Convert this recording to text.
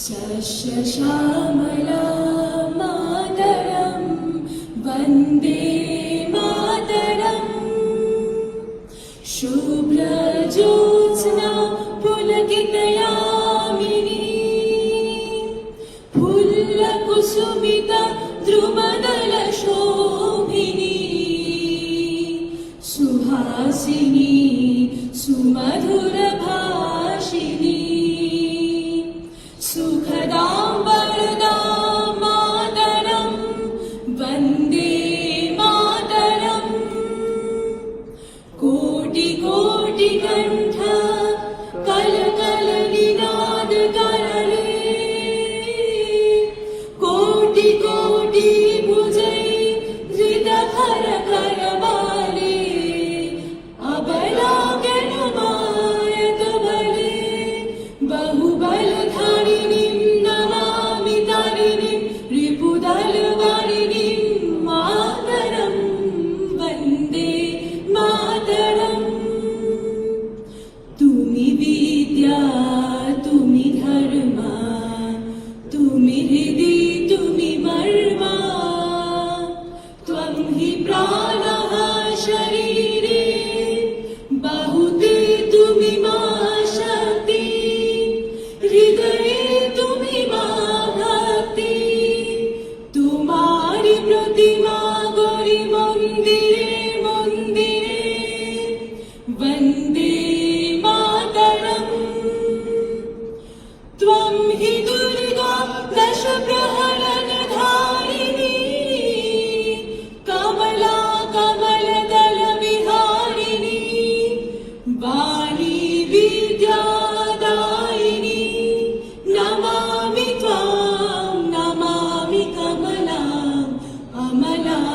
शस्यश्यामला मातरं वन्दे मातरम्। शुभ्रज्योत्स्ना पुलकितयामिनी फुल्लकुसुमिता द्रुमदलशोभिनी सुहासिनी सुमधुरभाषिणी सुखदां वरदां मातरं वन्दे मातरम्। कोटिकोटिकण्ठ कलकलनिनादकरणे कोटिकोटिभुजै धृतकरकरबाले अबलागणमायतबले बहुबलधारिणीं नमामि तारिणीं रिपुदलवारिणीं मातरं वन्दे मातरम्। तुमि विद्या तुमि धर्मा तुमि हृदि तुमि मर्मा त्वं हि प्राणः शरीरे बाहुते तुमि मा शक्ति हृदये तुमि मा भक्ति तुम्हारी प्रतिमा गौरी मंदिरे मंदिरे वन्दे मातरम्। त्वं हि दुर्गा दश प्रहरणधारिणी कमला कमलदलविहारिणी वाणी विद्यादायिनी नमामि त्वां नमामि कमलाम् अमलाम्।